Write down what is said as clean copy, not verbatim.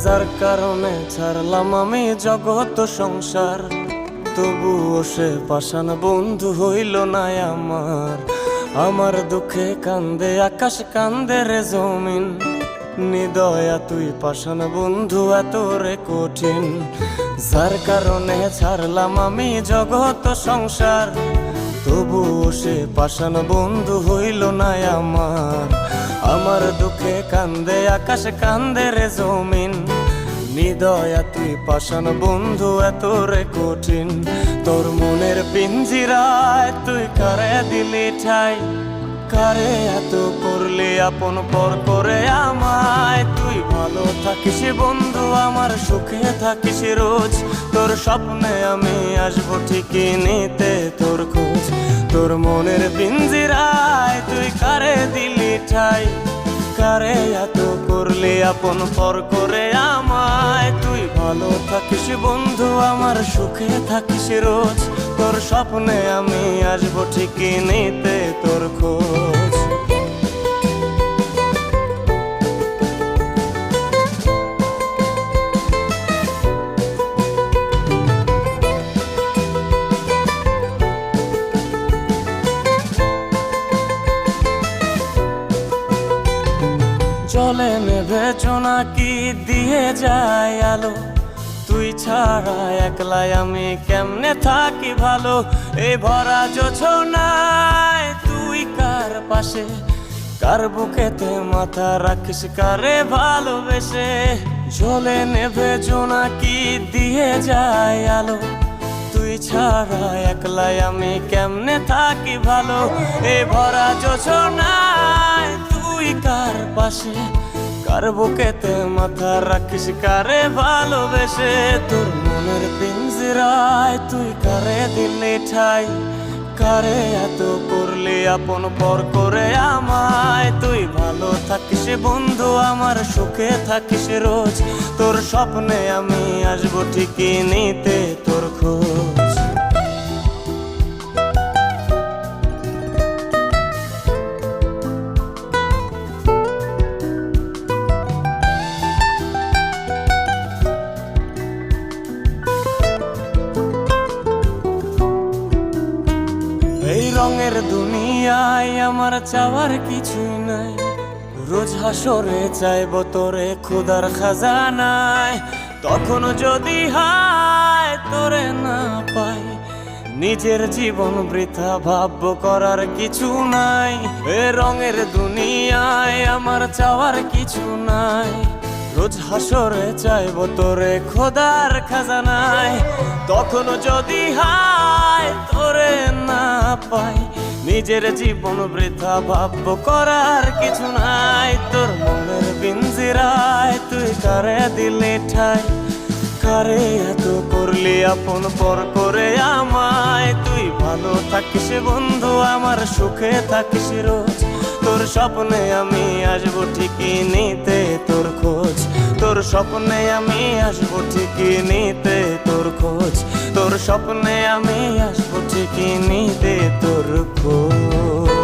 যার কারণে ছাড়লাম আমি জগৎ সংসার, তবুও সে পাষাণ বন্ধু হইল না আমার। আমার দুঃখে কান্দে আকাশ, কান্দে রে জমিন, নিদয়া তুই পাষাণ বন্ধু এত রে কঠিন। যার কারণে ছাড়লাম আমি জগৎ সংসার, তবুও সে পাষাণ বন্ধু হইল না আমার। আমার দুঃখে কান্দে আকাশ, কান্দে রে জমিন, নিদয়া তুই পাষাণ বন্ধু এত রে কঠিন। তোর মনের পিঞ্জিরায় তুই কারে দিলি ঠাই, কারে এত করলি আপন পর করে আমায়। তুই ভালো থাকিস বন্ধু, আমার সুখে থাকিস রোজ, তোর স্বপ্নে আমি আসবো ঠিকই নিতে তোর খোঁজ। তোর মনের পিঞ্জিরায় তুই কারে দিলি ঠাই, কারে এত করলি আপন পর করে আমায়। তুই ভালো থাকিস বন্ধু, আমার সুখে থাকিস রোজ, তোর স্বপ্নে আমি আসবো ঠিকই নিতে তোর খোঁজ। জলে নেভে জোনাকি দিয়ে যায় আলো, তুই ছাড়া একলাই আমি কেমনে থাকি ভালো। এই ভরা জোছনায় তুই কার পাশে, কার বুকেতে মাথা রাখিস কারে ভালোবেসে। জলে নেভে জোনাকি দিয়ে যায় আলো, তুই ছাড়া একলাই আমি কেমনে থাকি ভালো। এই ভরা জোছনায় তুই কার পাশে, কার বুকেতে মাথা রাখিস কারে ভালোবেসে। তোর মনের পিঞ্জিরায় তুই কারে দিলি ঠাই, কারে এত করলি আপন পর করে আমায়। তুই ভালো থাকিস বন্ধু, আমার সুখে থাকিস রোজ, তোর স্বপ্নে আমি আসবো ঠিকই নিতে তোর খোঁজ। এই রঙের দুনিয়ায় আমার চাওয়ার কিছুই নাই, রোজ হাসরে চাইব তোরে খুদার খাজানায়। তখন যদি হায় তোরে না পাই, নিজের জীবন বৃথা ভাবব করার কিছু নাই। এ রঙের দুনিয়ায় আমার চাওয়ার কিছু নাই, রোজ হাসরে চাইব তোরে খোদার খাজানায়। তখন যদি হায় তোরে না পাই, নিজের জীবন বৃথা ভাবব করার কিছু নাই। তোর মনের পিঞ্জিরায় তুই কারে দিলি ঠাই, কারে এত করলি আপন পর করে আমায়। তুই ভালো থাকিস বন্ধু, আমার সুখে থাকিস রোজ, তোর স্বপ্নে আমি আসবো ঠিকই নিতে তোর খোঁজ। তোর স্বপ্নে আমি আসবো ঠিকই নিতে তোর খোঁজ, তোর স্বপ্নে আমি আসবো ঠিকই নিতে তোর খোঁজ।